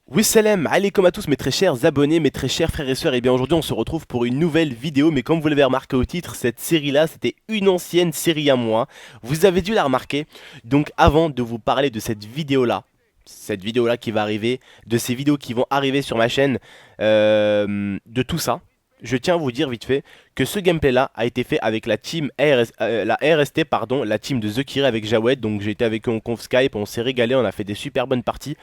Oui salam alaikum à tous mes très chers abonnés, mes très chers frères et sœurs. Et bien aujourd'hui on se retrouve pour une nouvelle vidéo. Mais comme vous l'avez remarqué au titre, cette série là c'était une ancienne série à moi. Vous avez dû la remarquer. Donc avant de vous parler de cette vidéo là qui va arriver, de ces vidéos qui vont arriver sur ma chaîne, de tout ça, je tiens à vous dire vite fait que ce gameplay là a été fait avec la team la RST, pardon, la team de The Kira avec Jawed. Donc j'ai été avec eux en conf Skype, on s'est régalé, on a fait des super bonnes parties.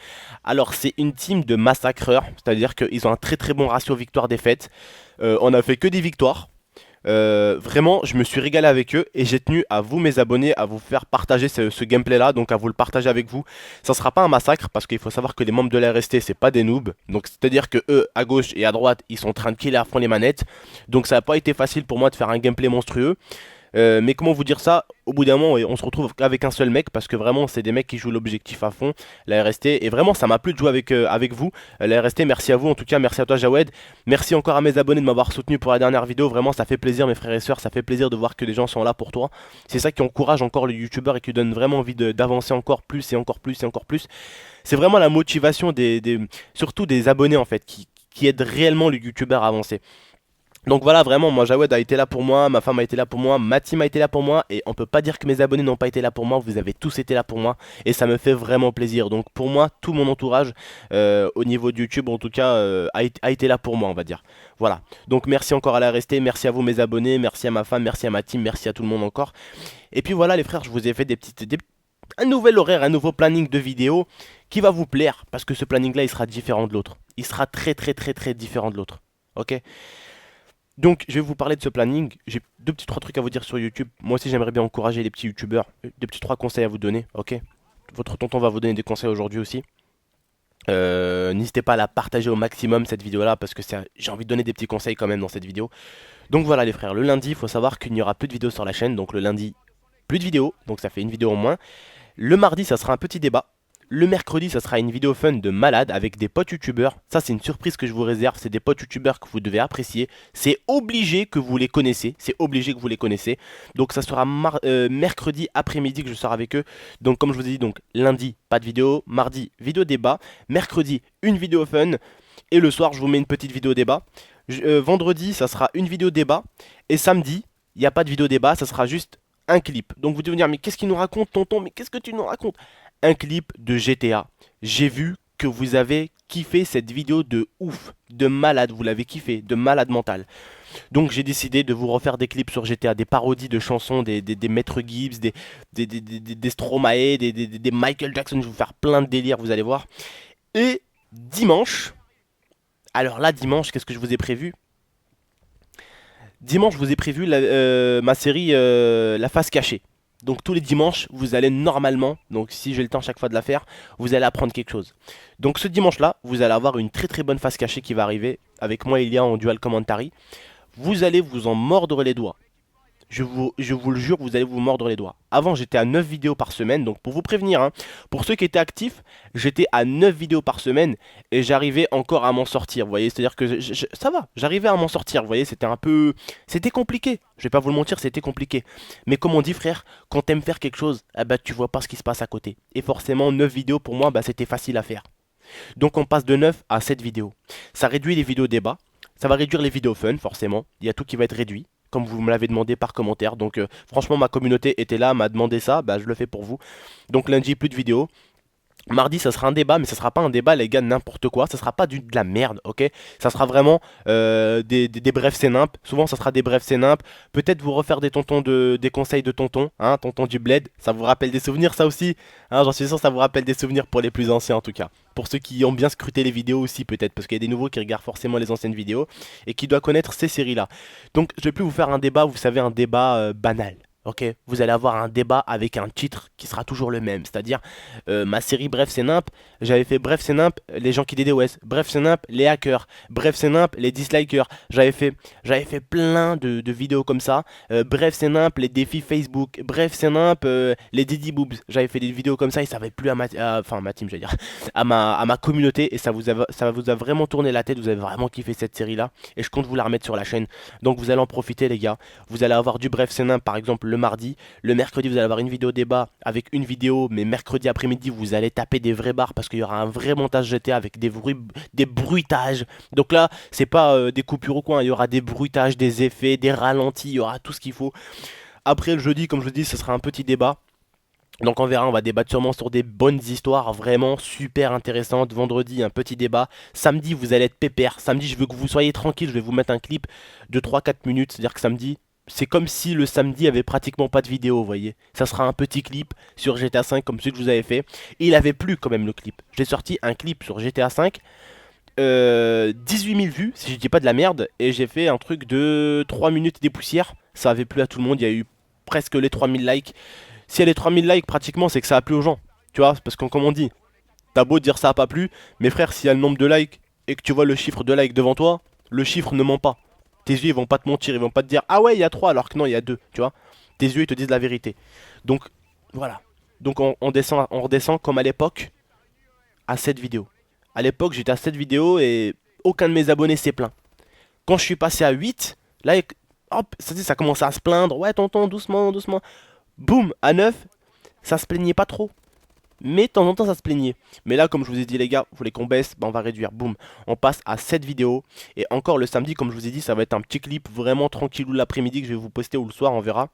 Alors c'est une team de massacreurs, c'est à dire qu'ils ont un très très bon ratio victoire-défaite. On a fait que des victoires. Vraiment je me suis régalé avec eux et j'ai tenu à vous mes abonnés à vous faire partager ce gameplay là, donc à vous le partager avec vous. Ça sera pas un massacre parce qu'il faut savoir que les membres de la RST c'est pas des noobs, donc c'est à dire que eux à gauche et à droite ils sont en train de killer à fond les manettes. Donc ça n'a pas été facile pour moi de faire un gameplay monstrueux. Mais comment vous dire ça, au bout d'un moment on se retrouve avec un seul mec parce que vraiment c'est des mecs qui jouent l'objectif à fond, la RST, et vraiment ça m'a plu de jouer avec vous, la RST. Merci à vous en tout cas, merci à toi Jawed, merci encore à mes abonnés de m'avoir soutenu pour la dernière vidéo. Vraiment ça fait plaisir mes frères et sœurs, ça fait plaisir de voir que les gens sont là pour toi. C'est ça qui encourage encore les youtubeurs et qui donne vraiment envie d'avancer encore plus et encore plus et encore plus. C'est vraiment la motivation surtout des abonnés en fait qui aident réellement le youtubeur à avancer. Donc voilà, vraiment, moi Jawed a été là pour moi, ma femme a été là pour moi, ma team a été là pour moi, et on peut pas dire que mes abonnés n'ont pas été là pour moi. Vous avez tous été là pour moi et ça me fait vraiment plaisir. Donc pour moi, tout mon entourage au niveau de YouTube en tout cas a été là pour moi, on va dire. Voilà, donc merci encore à la RST, merci à vous mes abonnés, merci à ma femme, merci à ma team, merci à tout le monde encore. Et puis voilà les frères, je vous ai fait un nouvel horaire, un nouveau planning de vidéos qui va vous plaire, parce que ce planning là il sera différent de l'autre. Il sera très différent de l'autre, ok? Donc je vais vous parler de ce planning. J'ai deux petits trois trucs à vous dire sur YouTube. Moi aussi j'aimerais bien encourager les petits youtubeurs. Des petits trois conseils à vous donner, ok? Votre tonton va vous donner des conseils aujourd'hui aussi. N'hésitez pas à la partager au maximum cette vidéo là, parce que j'ai envie de donner des petits conseils quand même dans cette vidéo. Donc voilà les frères, le lundi il faut savoir qu'il n'y aura plus de vidéos sur la chaîne. Donc le lundi plus de vidéos, donc ça fait une vidéo en moins. Le mardi ça sera un petit débat. Le mercredi, ça sera une vidéo fun de malade avec des potes youtubeurs. Ça, c'est une surprise que je vous réserve. C'est des potes youtubeurs que vous devez apprécier. C'est obligé que vous les connaissez. C'est obligé que vous les connaissez. Donc, ça sera mercredi après-midi que je serai avec eux. Donc, comme je vous ai dit, donc lundi, pas de vidéo. Mardi, vidéo débat. Mercredi, une vidéo fun. Et le soir, je vous mets une petite vidéo débat. Vendredi, ça sera une vidéo débat. Et samedi, il n'y a pas de vidéo débat. Ça sera juste un clip. Donc, vous devez me dire, mais qu'est-ce qu'il nous raconte, tonton? Mais qu'est-ce que tu nous racontes? Un clip de GTA. J'ai vu que vous avez kiffé cette vidéo de ouf, de malade, vous l'avez kiffé, de malade mental. Donc j'ai décidé de vous refaire des clips sur GTA, des parodies de chansons, des Maître Gibbs, des Stromae, des Michael Jackson. Je vais vous faire plein de délires, vous allez voir. Et dimanche, alors là dimanche, qu'est-ce que je vous ai prévu? Dimanche, je vous ai prévu ma série La Face Cachée. Donc tous les dimanches, vous allez normalement, donc si j'ai le temps chaque fois de la faire, vous allez apprendre quelque chose. Donc ce dimanche-là, vous allez avoir une très bonne face cachée qui va arriver. Avec moi, il y a en dual commentary. Vous allez vous en mordre les doigts. Je vous le jure, vous allez vous mordre les doigts. Avant, j'étais à 9 vidéos par semaine. Donc pour vous prévenir, hein, pour ceux qui étaient actifs, j'étais à 9 vidéos par semaine. Et j'arrivais encore à m'en sortir, vous voyez. C'est-à-dire que ça va, j'arrivais à m'en sortir, vous voyez. C'était compliqué. Je vais pas vous le mentir, c'était compliqué. Mais comme on dit frère, quand t'aimes faire quelque chose, ah bah, tu vois pas ce qui se passe à côté. Et forcément, 9 vidéos pour moi, bah, c'était facile à faire. Donc on passe de 9 à 7 vidéos. Ça réduit les vidéos débat. Ça va réduire les vidéos fun, forcément. Il y a tout qui va être réduit, comme vous me l'avez demandé par commentaire. Donc franchement ma communauté était là, m'a demandé ça, bah je le fais pour vous. Donc lundi plus de vidéos. Mardi ça sera un débat, mais ça sera pas un débat les gars n'importe quoi, ça sera pas de la merde, ok? Ça sera vraiment des brefs sénimps. Souvent ça sera des brefs sénimps. Peut-être vous refaire des conseils de tonton, hein, tonton du bled. Ça vous rappelle des souvenirs ça aussi, hein, j'en suis sûr ça vous rappelle des souvenirs pour les plus anciens en tout cas. Pour ceux qui ont bien scruté les vidéos aussi peut-être, parce qu'il y a des nouveaux qui regardent forcément les anciennes vidéos et qui doivent connaître ces séries là. Donc je vais plus vous faire un débat, vous savez, un débat banal. Ok, vous allez avoir un débat avec un titre qui sera toujours le même, c'est-à-dire ma série Bref c'est nimp, j'avais fait Bref c'est nimp, les gens qui DDoS, Bref c'est nimp, les hackers, Bref c'est nimp, les dislikers, j'avais fait plein de vidéos comme ça, Bref c'est nimp, les défis Facebook, Bref c'est nimp, les Didi Boobs, j'avais fait des vidéos comme ça et ça avait plu enfin à ma team j'allais dire, à ma communauté et ça vous a vraiment tourné la tête, vous avez vraiment kiffé cette série là et je compte vous la remettre sur la chaîne, donc vous allez en profiter les gars. Vous allez avoir du Bref c'est nimp par exemple le mardi. Le mercredi, vous allez avoir une vidéo débat avec une vidéo, mais mercredi après-midi, vous allez taper des vrais barres parce qu'il y aura un vrai montage GTA avec des bruitages. Donc là, c'est pas des coupures au coin, il y aura des bruitages, des effets, des ralentis, il y aura tout ce qu'il faut. Après le jeudi, comme je vous dis, ce sera un petit débat. Donc on verra, on va débattre sûrement sur des bonnes histoires vraiment super intéressantes. Vendredi, un petit débat. Samedi, vous allez être pépère. Samedi, je veux que vous soyez tranquille. Je vais vous mettre un clip de 3-4 minutes. C'est-à-dire que samedi, c'est comme si le samedi avait pratiquement pas de vidéo, vous voyez. Ça sera un petit clip sur GTA 5 comme celui que je vous avais fait. Et il avait plu quand même le clip. J'ai sorti un clip sur GTA 5. 18 000 vues, si je dis pas de la merde. Et j'ai fait un truc de 3 minutes des poussières. Ça avait plu à tout le monde. Il y a eu presque les 3000 likes. Si elle est 3000 likes pratiquement, c'est que ça a plu aux gens. Tu vois, parce que comme on dit, t'as beau dire ça a pas plu, mais frère, s'il y a le nombre de likes et que tu vois le chiffre de likes devant toi, le chiffre ne ment pas. Tes yeux ils vont pas te mentir, ils vont pas te dire ah ouais il y a 3 alors que non il y a 2, tu vois. Tes yeux ils te disent la vérité. Donc voilà. Donc on redescend comme à l'époque à cette vidéo. À l'époque j'étais à cette vidéo et aucun de mes abonnés s'est plaint. Quand je suis passé à 8, là hop, ça commence à se plaindre. Ouais tonton doucement, doucement. Boum, à 9, ça se plaignait pas trop. Mais de temps en temps ça se plaignait. Mais là comme je vous ai dit les gars, vous voulez qu'on baisse, bah on va réduire. Boum. On passe à cette vidéo. Et encore le samedi, comme je vous ai dit, ça va être un petit clip vraiment tranquillou l'après-midi que je vais vous poster ou le soir, on verra.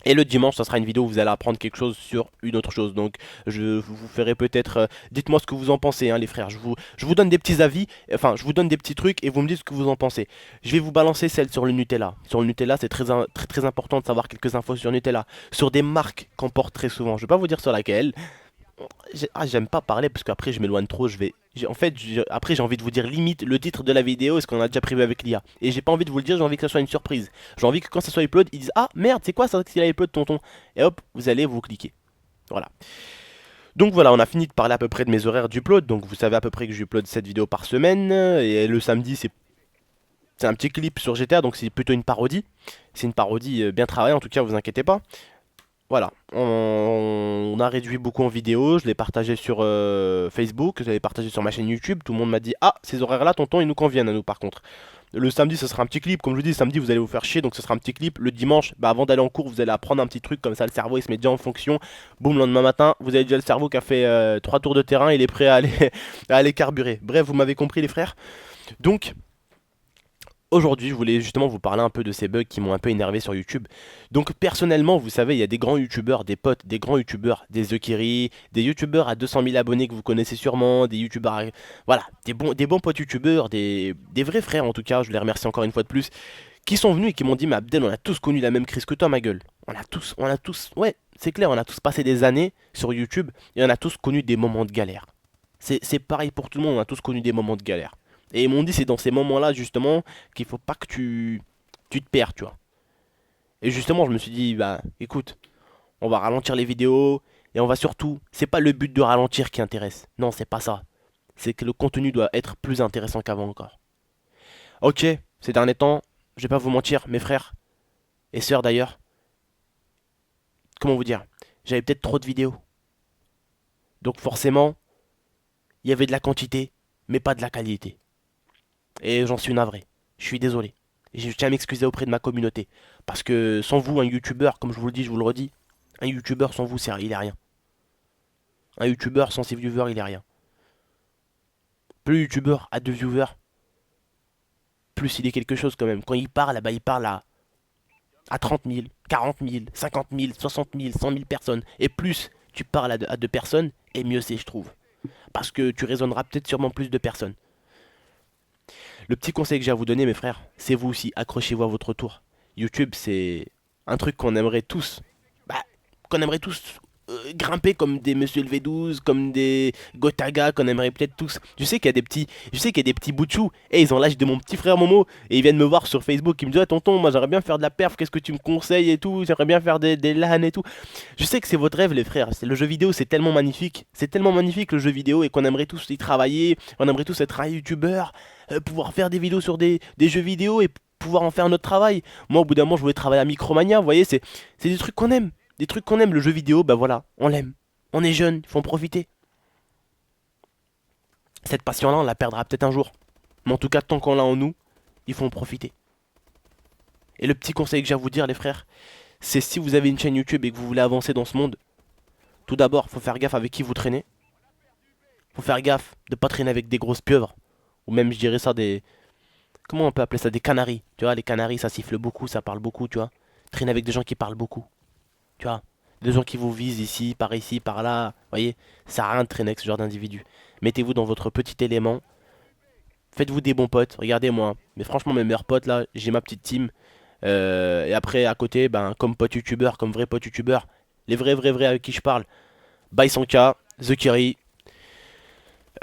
Et le dimanche, ça sera une vidéo où vous allez apprendre quelque chose sur une autre chose. Donc, je vous ferai peut-être. Dites-moi ce que vous en pensez, hein, les frères. Je vous donne des petits avis. Enfin, je vous donne des petits trucs et vous me dites ce que vous en pensez. Je vais vous balancer celle sur le Nutella. Sur le Nutella, c'est très, très important de savoir quelques infos sur Nutella. Sur des marques qu'on porte très souvent. Je vais pas vous dire sur laquelle. J'aime pas parler parce qu'après je m'éloigne trop. En fait, après j'ai envie de vous dire limite le titre de la vidéo, est-ce qu'on a déjà prévu avec l'IA. Et j'ai pas envie de vous le dire, j'ai envie que ça soit une surprise. J'ai envie que quand ça soit upload, ils disent ah merde, c'est quoi ça qu'il a upload tonton. Et hop, vous allez vous cliquer. Voilà. Donc voilà, on a fini de parler à peu près de mes horaires d'upload. Donc vous savez à peu près que j'upload 7 vidéos par semaine. Et le samedi, c'est un petit clip sur GTA, donc c'est plutôt une parodie. C'est une parodie bien travaillée, en tout cas, vous inquiétez pas. Voilà, on a réduit beaucoup en vidéo, je l'ai partagé sur Facebook, je l'ai partagé sur ma chaîne YouTube, tout le monde m'a dit ah ces horaires là tonton ils nous conviennent à nous par contre. Le samedi ce sera un petit clip, comme je vous dis samedi vous allez vous faire chier donc ce sera un petit clip, le dimanche bah, avant d'aller en cours vous allez apprendre un petit truc comme ça le cerveau il se met déjà en fonction, boum le lendemain matin vous avez déjà le cerveau qui a fait 3 tours de terrain, il est prêt à aller, à aller carburer. Bref vous m'avez compris les frères, donc aujourd'hui, je voulais justement vous parler un peu de ces bugs qui m'ont un peu énervé sur YouTube. Donc personnellement, vous savez, il y a des grands YouTubeurs, des potes, des grands YouTubeurs, des Zekiri, des YouTubeurs à 200 000 abonnés que vous connaissez sûrement, des YouTubeurs, voilà, des bons potes YouTubeurs, des vrais frères en tout cas, je les remercie encore une fois de plus, qui sont venus et qui m'ont dit, mais Abdel, on a tous connu la même crise que toi, ma gueule. On a tous, ouais, c'est clair, on a tous passé des années sur YouTube et on a tous connu des moments de galère. C'est pareil pour tout le monde, on a tous connu des moments de galère. Et ils m'ont dit c'est dans ces moments-là justement qu'il faut pas que tu te perds, tu vois. Et justement, je me suis dit bah écoute, on va ralentir les vidéos et on va surtout, c'est pas le but de ralentir qui intéresse. Non, c'est pas ça. C'est que le contenu doit être plus intéressant qu'avant encore. OK, ces derniers temps, je vais pas vous mentir, mes frères et sœurs d'ailleurs, comment vous dire, j'avais peut-être trop de vidéos. Donc forcément, il y avait de la quantité, mais pas de la qualité. Et j'en suis navré. Je suis désolé. Et je tiens à m'excuser auprès de ma communauté. Parce que sans vous, un youtubeur, comme je vous le dis, je vous le redis, un youtubeur sans vous, il est rien. Un youtubeur sans ses viewers, il est rien. Plus le youtubeur a de viewers, plus il est quelque chose quand même. Quand il parle, bah, il parle à 30 000, 40 000, 50 000, 60 000, 100 000 personnes. Et plus tu parles à deux personnes, et mieux c'est, je trouve. Parce que tu raisonneras peut-être sûrement plus de personnes. Le petit conseil que j'ai à vous donner, mes frères, c'est vous aussi, accrochez-vous à votre tour. YouTube, c'est un truc qu'on aimerait tous, bah, qu'on aimerait tous grimper comme des Monsieur le V12, comme des Gotaga qu'on aimerait peut-être tous. Je sais qu'il y a des petits bouts de chou, et ils ont l'âge de mon petit frère Momo, et ils viennent me voir sur Facebook, ils me disent: «Ouais, tonton, moi j'aimerais bien faire de la perf, qu'est-ce que tu me conseilles et tout, j'aimerais bien faire des LAN et tout.» Je sais que c'est votre rêve les frères, le jeu vidéo c'est tellement magnifique le jeu vidéo, et qu'on aimerait tous y travailler, on aimerait tous être un youtubeur, pouvoir faire des vidéos sur des jeux vidéo et pouvoir en faire notre travail. Moi au bout d'un moment je voulais travailler à Micromania, vous voyez, c'est des trucs qu'on aime. Des trucs qu'on aime, le jeu vidéo, bah voilà, on l'aime. On est jeune, il faut en profiter. Cette passion-là, on la perdra peut-être un jour. Mais en tout cas, tant qu'on l'a en nous, il faut en profiter. Et le petit conseil que j'ai à vous dire, les frères, c'est si vous avez une chaîne YouTube et que vous voulez avancer dans ce monde, tout d'abord, faut faire gaffe avec qui vous traînez. Faut faire gaffe de pas traîner avec des grosses pieuvres. Ou même, je dirais ça, des... Comment on peut appeler ça? Des canaris. Tu vois, les canaris, ça siffle beaucoup, ça parle beaucoup, tu vois. Traîner avec des gens qui parlent beaucoup. Tu vois, des gens qui vous visent ici, par là. Vous voyez, ça sert à rien de traîner avec ce genre d'individu. Mettez-vous dans votre petit élément. Faites-vous des bons potes. Regardez-moi. Mais franchement, mes meilleurs potes là, j'ai ma petite team. Et après, à côté, ben, comme pote youtubeur, comme vrai pote youtubeur, les vrais avec qui je parle: Baisanka, The Kiri,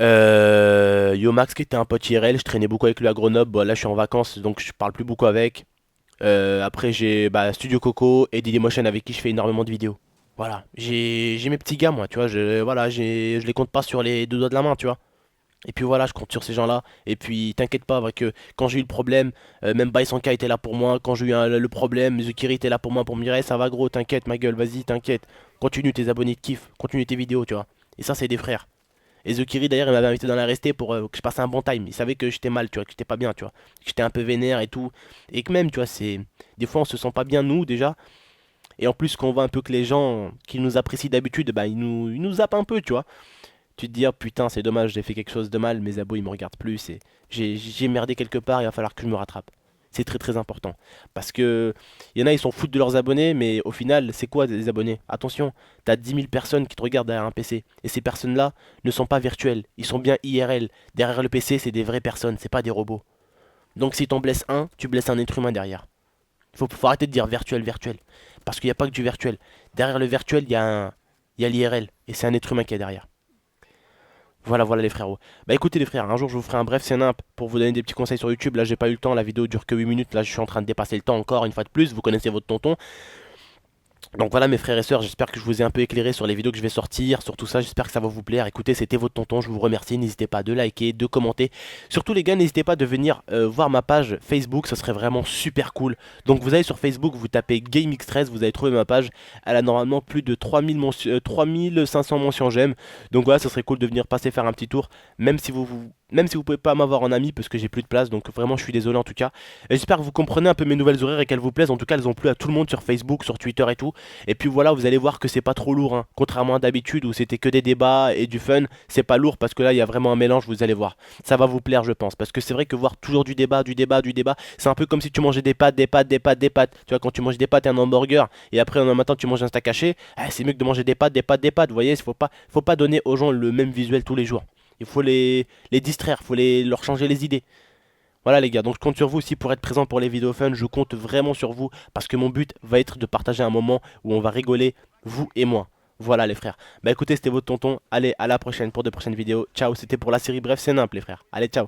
Yomax qui était un pote IRL. Je traînais beaucoup avec lui à Grenoble. Bon, là, je suis en vacances, donc je parle plus beaucoup avec. Après j'ai Studio Coco et Dailymotion avec qui je fais énormément de vidéos. Voilà, j'ai mes petits gars moi, tu vois, je les compte pas sur les deux doigts de la main, tu vois. Et puis voilà, je compte sur ces gens-là. Et puis t'inquiète pas, que quand j'ai eu le problème, même Baisanka était là pour moi. Quand j'ai eu le problème, Zukiri était là pour moi pour me dire: «Eh, ça va gros, t'inquiète ma gueule, vas-y, t'inquiète. Continue, tes abonnés te kiffent, continue tes vidéos, tu vois.» Et ça, c'est des frères. Et Zukiri d'ailleurs, il m'avait invité dans la restée pour que je passe un bon time. Il savait que j'étais mal, tu vois, que j'étais pas bien, tu vois. Que j'étais un peu vénère et tout. Et que même, tu vois, c'est. Des fois, on se sent pas bien, nous, déjà. Et en plus, quand on voit un peu que les gens qui nous apprécient d'habitude, bah, ils nous zappent un peu, tu vois. Tu te dis: «Ah putain, c'est dommage, j'ai fait quelque chose de mal, mes abos, ils me regardent plus. Et j'ai merdé quelque part, il va falloir que je me rattrape.» C'est très très important. Parce que il y en a, ils s'en foutent de leurs abonnés, mais au final, c'est quoi des abonnés? Attention, t'as 10 000 personnes qui te regardent derrière un PC. Et ces personnes-là ne sont pas virtuelles, ils sont bien IRL. Derrière le PC, c'est des vraies personnes, c'est pas des robots. Donc si t'en blesses un, tu blesses un être humain derrière. Faut arrêter de dire virtuel, virtuel. Parce qu'il n'y a pas que du virtuel. Derrière le virtuel, il y a l'IRL. Et c'est un être humain qui est derrière. Voilà les frérots. Bah écoutez les frères, un jour je vous ferai un bref scénap pour vous donner des petits conseils sur YouTube. Là j'ai pas eu le temps, la vidéo dure que 8 minutes. Là je suis en train de dépasser le temps encore une fois de plus. Vous connaissez votre tonton. Donc voilà mes frères et sœurs, j'espère que je vous ai un peu éclairé sur les vidéos que je vais sortir, sur tout ça, j'espère que ça va vous plaire. Écoutez, c'était votre tonton, je vous remercie, n'hésitez pas de liker, de commenter. Surtout les gars, n'hésitez pas de venir voir ma page Facebook, ça serait vraiment super cool. Donc vous allez sur Facebook, vous tapez GameX13, vous allez trouver ma page. Elle a normalement plus de 3500 mentions j'aime. Donc voilà, ça serait cool de venir passer faire un petit tour, même si vous pouvez pas m'avoir en ami parce que j'ai plus de place, donc vraiment je suis désolé en tout cas. Et j'espère que vous comprenez un peu mes nouvelles horaires et qu'elles vous plaisent. En tout cas, elles ont plu à tout le monde sur Facebook, sur Twitter et tout. Et puis voilà, vous allez voir que c'est pas trop lourd, hein. Contrairement à d'habitude où c'était que des débats et du fun, c'est pas lourd parce que là il y a vraiment un mélange, vous allez voir. Ça va vous plaire, je pense. Parce que c'est vrai que voir toujours du débat, c'est un peu comme si tu mangeais des pâtes, des pâtes, des pâtes, des pâtes. Tu vois, quand tu manges des pâtes et un hamburger et après un matin tu manges un steak haché, c'est mieux que de manger des pâtes, des pâtes, des pâtes. Vous voyez, faut pas donner aux gens le même visuel tous les jours. Il faut les distraire, il faut leur changer les idées. Voilà les gars, donc je compte sur vous aussi pour être présent pour les vidéos fun, je compte vraiment sur vous parce que mon but va être de partager un moment où on va rigoler, vous et moi. Voilà les frères. Bah écoutez, c'était votre tonton, allez à la prochaine pour de prochaines vidéos. Ciao, c'était pour la série Bref c'est simple les frères. Allez ciao.